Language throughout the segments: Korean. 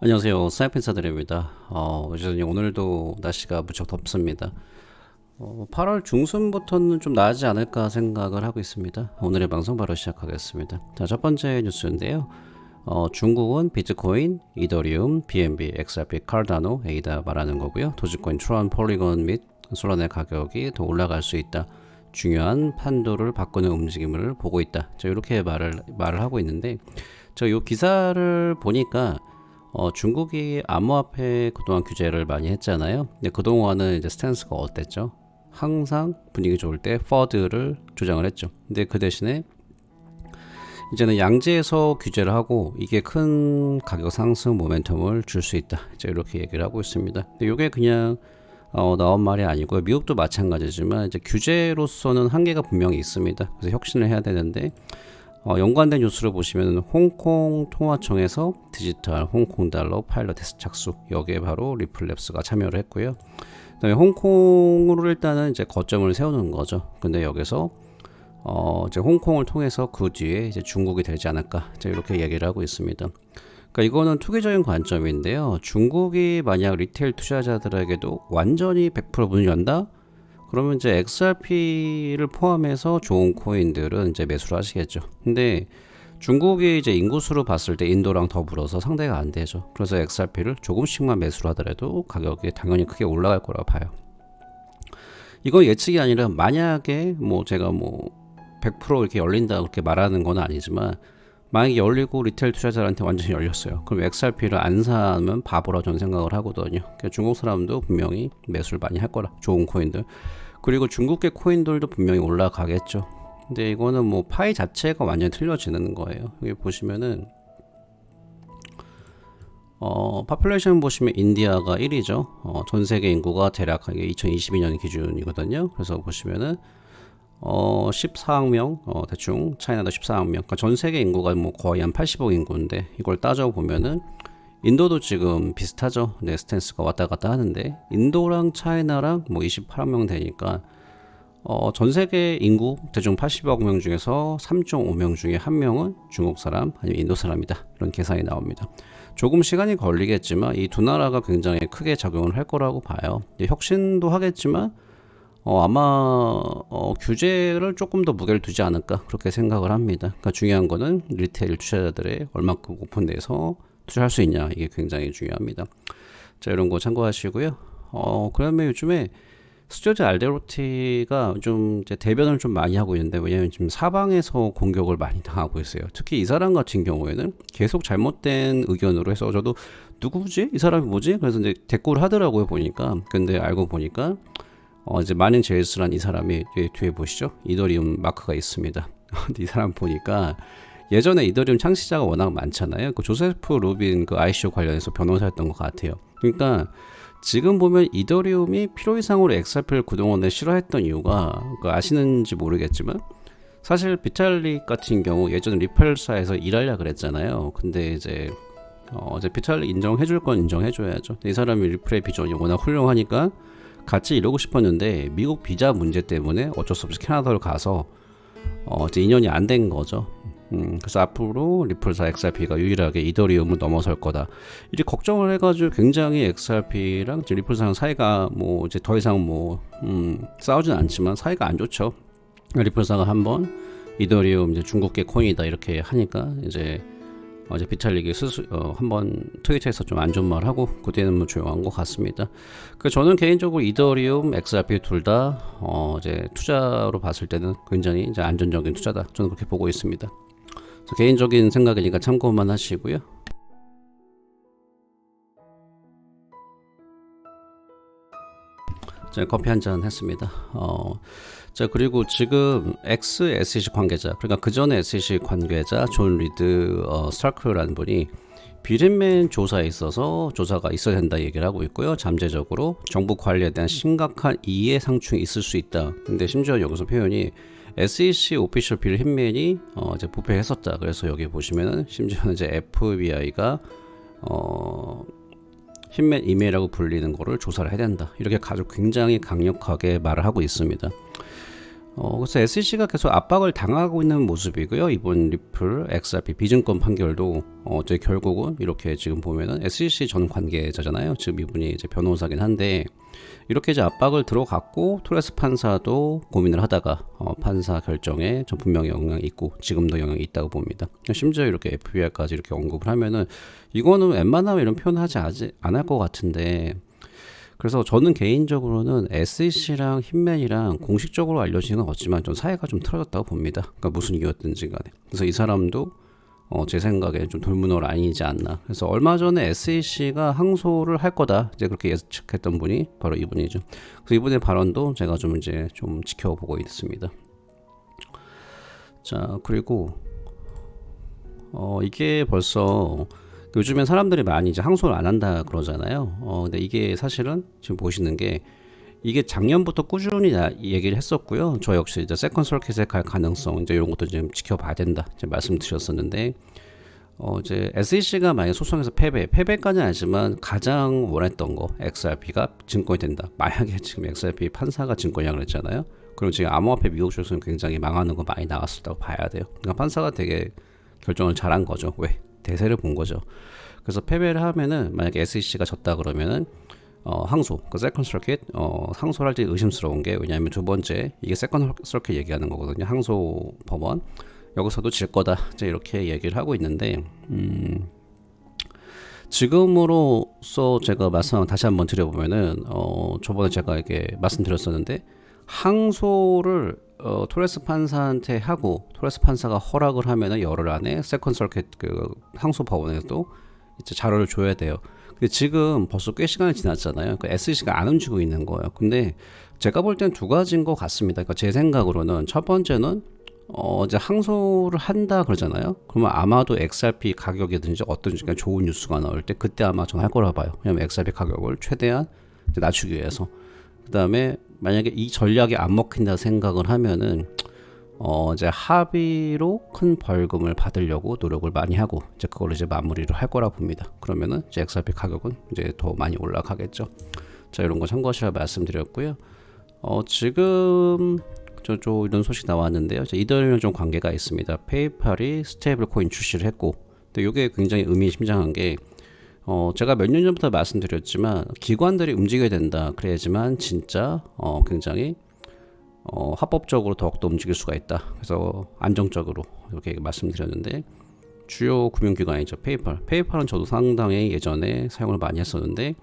안녕하세요. 사이펜사드립니다. 여전히 오늘도 날씨가 무척 덥습니다. 8월 중순부터는 좀 나아지지 않을까 생각을 하고 있습니다. 오늘의 방송 바로 시작하겠습니다. 자, 첫 번째 뉴스인데요. 중국은 비트코인, 이더리움, BNB, XRP, 카르다노, 에이다 말하는 거고요. 도지코인, 트론, 폴리곤 및 솔라나의 가격이 더 올라갈 수 있다. 중요한 판도를 바꾸는 움직임을 보고 있다. 자, 이렇게 말을 하고 있는데, 저 요 기사를 보니까 중국이 암호화폐 그동안 규제를 많이 했잖아요. 근데 그동안은 이제 스탠스가 어땠죠? 항상 분위기 좋을 때 퍼드를 조장을 했죠. 근데 그 대신에 이제는 양지에서 규제를 하고 이게 큰 가격 상승 모멘텀을 줄 수 있다. 이제 이렇게 얘기를 하고 있습니다. 근데 이게 그냥 나온 말이 아니고요. 미국도 마찬가지지만 이제 규제로서는 한계가 분명히 있습니다. 그래서 혁신을 해야 되는데 연관된 뉴스를 보시면 홍콩 통화청에서 디지털 홍콩 달러 파일럿 테스트 착수, 여기에 바로 리플랩스가 참여를 했고요. 그다음에 홍콩으로 일단은 이제 거점을 세우는 거죠. 근데 여기서 이제 홍콩을 통해서 그 뒤에 이제 중국이 되지 않을까, 이제 이렇게 얘기를 하고 있습니다. 그러니까 이거는 투기적인 관점인데요. 중국이 만약 리테일 투자자들에게도 완전히 100% 문을 연다? 그러면 이제 XRP를 포함해서 좋은 코인들은 이제 매수를 하시겠죠. 근데 중국이 이제 인구수로 봤을 때 인도랑 더불어서 상대가 안 되죠. 그래서 XRP를 조금씩만 매수를 하더라도 가격이 당연히 크게 올라갈 거라고 봐요. 이건 예측이 아니라 만약에 제가 100% 이렇게 열린다 그렇게 말하는 건 아니지만, 만약에 열리고 리테일 투자자한테 완전히 열렸어요. 그럼 XRP를 안 사면 바보라 저는 생각을 하거든요. 그러니까 중국 사람도 분명히 매수를 많이 할 거라, 좋은 코인들. 그리고 중국계 코인들도 분명히 올라가겠죠. 근데 이거는 파이 자체가 완전히 틀려지는 거예요. 여기 보시면은 파퓰레이션 보시면 인디아가 1위죠. 전 세계 인구가 대략 2022년 기준이거든요. 그래서 보시면은 14억 명, 대충 차이나도 14억 명. 그러니까 전 세계 인구가 거의 한 80억 인구인데, 이걸 따져 보면은 인도도 지금 비슷하죠. 네, 스탠스가 왔다 갔다 하는데 인도랑 차이나랑 28억 명 되니까 전 세계 인구 대충 80억 명 중에서 3.5명 중에 한 명은 중국 사람 아니면 인도 사람이다. 이런 계산이 나옵니다. 조금 시간이 걸리겠지만 이 두 나라가 굉장히 크게 작용을 할 거라고 봐요. 혁신도 하겠지만 아마 규제를 조금 더 무게를 두지 않을까 그렇게 생각을 합니다. 그러니까 중요한 거는 리테일 투자자들의 얼마큼 오픈돼서 투자할 수 있냐, 이게 굉장히 중요합니다. 자, 이런 거 참고하시고요. 그러면 요즘에 스튜어트 알데로티가 좀 이제 대변을 좀 많이 하고 있는데, 왜냐면 지금 사방에서 공격을 많이 당하고 있어요. 특히 이 사람 같은 경우에는 계속 잘못된 의견으로 해서 저도 누구지? 이 사람이 뭐지? 그래서 이제 댓글을 하더라고요, 보니까. 근데 알고 보니까 이제 마닌 제일스란 이 사람이 뒤에 보시죠? 이더리움 마크가 있습니다. 근데 이 사람 보니까 예전에 이더리움 창시자가 워낙 많잖아요. 그 조세프 루빈 그 ICO 관련해서 변호사였던 것 같아요. 그러니까 지금 보면 이더리움이 필요 이상으로 XRP를 그동안에 싫어했던 이유가, 아시는지 모르겠지만 사실 비탈릭 같은 경우 예전에 리펠사에서 일하려 그랬잖아요. 근데 이제 비탈릭 인정해줄 건 인정해줘야죠. 이 사람이 리플의 비전이 워낙 훌륭하니까 같이 이러고 싶었는데 미국 비자 문제 때문에 어쩔 수 없이 캐나다로 가서 이제 인연이 안 된 거죠. 그래서 앞으로 리플사 XRP가 유일하게 이더리움을 넘어설 거다, 이렇게 걱정을 해가지고 굉장히 XRP랑 리플사랑 사이가 이제 더 이상 싸우진 않지만 사이가 안 좋죠. 리플사가 한번 이더리움 이제 중국계 코인이다 이렇게 하니까 이제 비탈릭이 한번 트위터에서 좀 안 좋은 말 하고 그 뒤에는 조용한 것 같습니다. 저는 개인적으로 이더리움, XRP 둘 다 이제 투자로 봤을 때는 굉장히 이제 안전적인 투자다, 저는 그렇게 보고 있습니다. 개인적인 생각이니까 참고만 하시고요. 제가 커피 한잔 했습니다. 자, 그리고 지금 SEC 관계자, 그러니까 그 전에 SEC 관계자 존 리드 스타크라는 분이 비린맨 조사에 있어서 조사가 있어야 된다 얘기를 하고 있고요. 잠재적으로 정부 관리에 대한 심각한 이해 상충이 있을 수 있다. 근데 심지어 여기서 표현이 SEC 오피셜 빌 힌맨이 이제 부패했었다. 그래서 여기 보시면은 심지어 이제 FBI가 힌맨 이메일이라고 불리는 거를 조사를 해야 된다, 이렇게 가지고 굉장히 강력하게 말을 하고 있습니다. 그래서 SEC가 계속 압박을 당하고 있는 모습이고요. 이번 리플 XRP 비증권 판결도 이제 결국은 이렇게 지금 보면은 SEC 전 관계자잖아요. 지금 이분이 이제 변호사긴 한데 이렇게 이제 압박을 들어갔고 토레스 판사도 고민을 하다가 판사 결정에 좀 분명히 영향이 있고 지금도 영향이 있다고 봅니다. 심지어 이렇게 FBI까지 이렇게 언급을 하면은 이거는 웬만하면 이런 표현 하지 않을 것 같은데, 그래서 저는 개인적으로는 SEC랑 힌맨이랑 공식적으로 알려지는 건 없지만 좀 사이가 좀 틀어졌다고 봅니다. 그러니까 무슨 이유였든지 간에. 그래서 이 사람도 제 생각에 좀 돌문어 라인이지 않나. 그래서 얼마 전에 SEC가 항소를 할 거다 이제 그렇게 예측했던 분이 바로 이분이죠. 그래서 이분의 발언도 제가 좀 이제 좀 지켜보고 있습니다. 자, 그리고 이게 벌써 요즘엔 사람들이 많이 이제 항소를 안 한다 그러잖아요. 근데 이게 사실은 지금 보시는 게 이게 작년부터 꾸준히 얘기를 했었고요. 저 역시 이제 세컨 서킷에 갈 가능성 이제 이런 것도 좀 지켜봐야 된다 이제 말씀드렸었는데, 이제 SEC가 만약 소송에서 패배까지는 아니지만 가장 원했던 거 XRP가 증권이 된다. 만약에 지금 XRP 판사가 증권이라고 그랬잖아요. 그럼 지금 암호화폐 미국 주에서는 굉장히 망하는 거 많이 나왔었다고 봐야 돼요. 그러니까 판사가 되게 결정을 잘한 거죠. 왜? 대세를 본 거죠. 그래서 패배를 하면은 만약에 SEC가 졌다 그러면은 항소, 그 세컨 서킷 항소를 할 때 의심스러운 게, 왜냐하면 두 번째 이게 세컨 서킷 얘기하는 거거든요. 항소 법원 여기서도 질 거다 이제 이렇게 얘기를 하고 있는데, 지금으로서 제가 말씀 다시 한번 드려보면은 저번에 제가 이렇게 말씀드렸었는데 항소를 토레스 판사한테 하고 토레스 판사가 허락을 하면은 열흘 안에 세컨 서킷 그 항소 법원에도 이제 자료를 줘야 돼요. 근데 지금 벌써 꽤 시간이 지났잖아요. 그러니까 SEC가 안 움직이고 있는 거예요. 근데 제가 볼 땐 두 가지인 것 같습니다. 그러니까 제 생각으로는 첫 번째는 이제 항소를 한다 그러잖아요. 그러면 아마도 XRP 가격이든지 어떤 좋은 뉴스가 나올 때 그때 아마 전 할 거라 봐요. 왜냐면 XRP 가격을 최대한 이제 낮추기 위해서. 그 다음에 만약에 이 전략이 안 먹힌다 생각을 하면은 이제 합의로 큰 벌금을 받으려고 노력을 많이 하고 이제 그걸 이제 마무리를 할 거라 봅니다. 그러면은 이제 XRP 가격은 이제 더 많이 올라가겠죠. 자, 이런 거 참고하시라 말씀드렸고요. 지금 이런 소식 나왔는데요. 이더리움 좀 관계가 있습니다. 페이팔이 스테이블 코인 출시를 했고, 근데 이게 굉장히 의미심장한 게 제가 몇 년 전부터 말씀드렸지만 기관들이 움직여야 된다 그래야지만 진짜 굉장히 합법적으로 더욱더 움직일 수가 있다. 그래서 안정적으로 이렇게 말씀드렸는데, 주요 금융기관이죠. 페이팔은 저도 상당히 예전에 사용을 많이 했었는데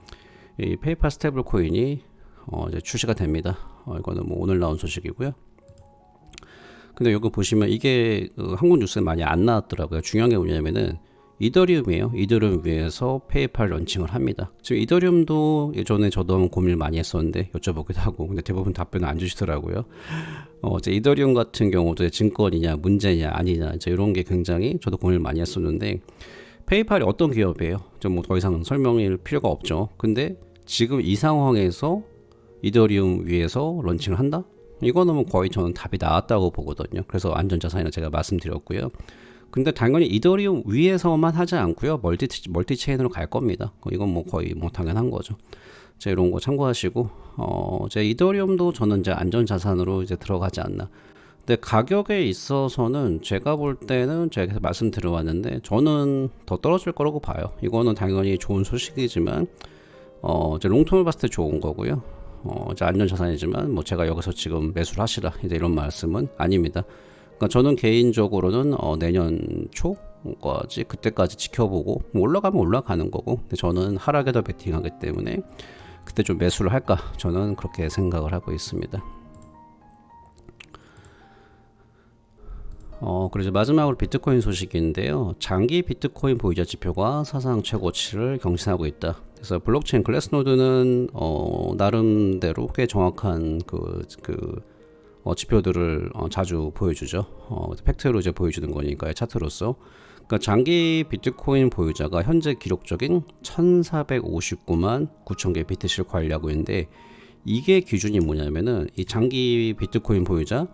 이 페이팔 스테이블 코인이 이제 출시가 됩니다. 이거는 뭐 오늘 나온 소식이고요. 근데 여기 보시면 이게 한국 뉴스에 많이 안 나왔더라고요. 중요한 게 뭐냐면은 이더리움이에요. 이더리움 위에서 페이팔 런칭을 합니다. 지금 이더리움도 예전에 저도 한번 고민을 많이 했었는데 여쭤보기도 하고, 근데 대부분 답변을 안 주시더라고요. 이제 이더리움 같은 경우도 증권이냐 문제냐 아니냐 이제 이런 게 굉장히 저도 고민을 많이 했었는데, 페이팔이 어떤 기업이에요? 좀 뭐 더 이상 설명일 필요가 없죠. 근데 지금 이 상황에서 이더리움 위에서 런칭을 한다? 이거는 뭐 거의 저는 답이 나왔다고 보거든요. 그래서 안전자산이라 제가 말씀드렸고요. 근데 당연히 이더리움 위에서만 하지 않고요. 멀티 체인으로 갈 겁니다. 이건 뭐 거의 뭐 당연한 거죠. 자, 이런 거 참고하시고, 제 이더리움도 저는 이제 안전자산으로 이제 들어가지 않나. 근데 가격에 있어서는 제가 볼 때는 제가 계속 말씀드려왔는데 저는 더 떨어질 거라고 봐요. 이거는 당연히 좋은 소식이지만 이제 롱텀을 봤을 때 좋은 거고요. 이제 안전자산이지만 뭐 제가 여기서 지금 매수를 하시라 이제 이런 말씀은 아닙니다. 그러니까 저는 개인적으로는 내년 초까지 그때까지 지켜보고 뭐 올라가면 올라가는 거고, 근데 저는 하락에도 베팅하기 때문에 그때 좀 매수를 할까 저는 그렇게 생각을 하고 있습니다. 그래서 마지막으로 비트코인 소식인데요. 장기 비트코인 보유자 지표가 사상 최고치를 경신하고 있다. 그래서 블록체인 글래스노드는 나름대로 꽤 정확한 지표들을 자주 보여주죠. 팩트로 이제 보여주는 거니까요, 차트로서. 그러니까 장기 비트코인 보유자가 현재 기록적인 1,459만 9천 개 비트를 관리하고 있는데, 이게 기준이 뭐냐면은 이 장기 비트코인 보유자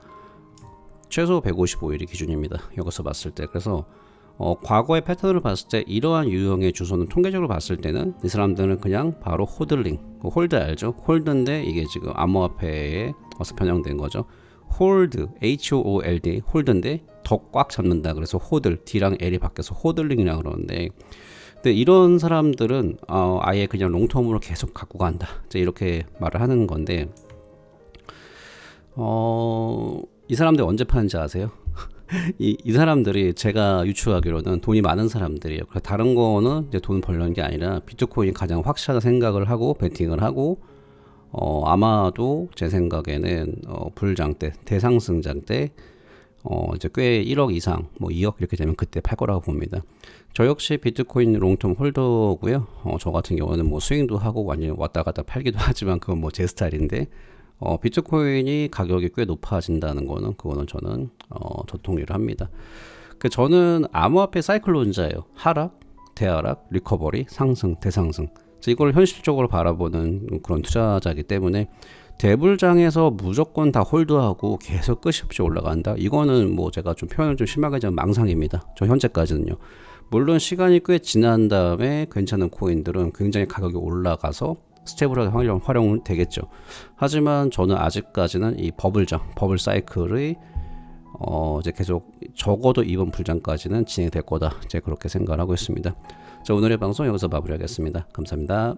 최소 155일이 기준입니다. 여기서 봤을 때. 그래서 과거의 패턴을 봤을 때 이러한 유형의 주소는 통계적으로 봤을 때는 이 사람들은 그냥 바로 홀드 알죠? 홀드인데 이게 지금 암호화폐에 어서 변형된 거죠. 홀드, HOOLD, 홀드인데 더 꽉 잡는다. 그래서 호들, D랑 L이 바뀌어서 호들링이라고 그러는데, 근데 이런 사람들은 아예 그냥 롱텀으로 계속 갖고 간다. 이제 이렇게 말을 하는 건데, 이 사람들 언제 파는지 아세요? 이 사람들이 제가 유추하기로는 돈이 많은 사람들이에요. 다른 거는 이제 돈 벌려는 게 아니라 비트코인이 가장 확실하다 생각을 하고 베팅을 하고, 아마도 제 생각에는 불장 때, 대상승장 때 이제 꽤 1억 이상, 뭐 2억 이렇게 되면 그때 팔 거라고 봅니다. 저 역시 비트코인 롱텀 홀더고요. 저 같은 경우는 뭐 스윙도 하고 완전히 왔다 갔다 팔기도 하지만 그건 뭐 제 스타일인데, 비트코인이 가격이 꽤 높아진다는 거는 그거는 저는 동의를 합니다. 저는 암호화폐 사이클론자예요. 하락, 대하락, 리커버리, 상승, 대상승. 이걸 현실적으로 바라보는 그런 투자자이기 때문에 대불장에서 무조건 다 홀드하고 계속 끝이 없이 올라간다. 이거는 뭐 제가 좀 표현을 좀 심하게 하자면 망상입니다. 저 현재까지는요. 물론 시간이 꽤 지난 다음에 괜찮은 코인들은 굉장히 가격이 올라가서 스테이블하게 활용 되겠죠. 하지만 저는 아직까지는 이 버블장, 버블 사이클이 이제 계속 적어도 이번 불장까지는 진행될 거다. 제가 그렇게 생각을 하고 있습니다. 자, 오늘의 방송 여기서 마무리하겠습니다. 감사합니다.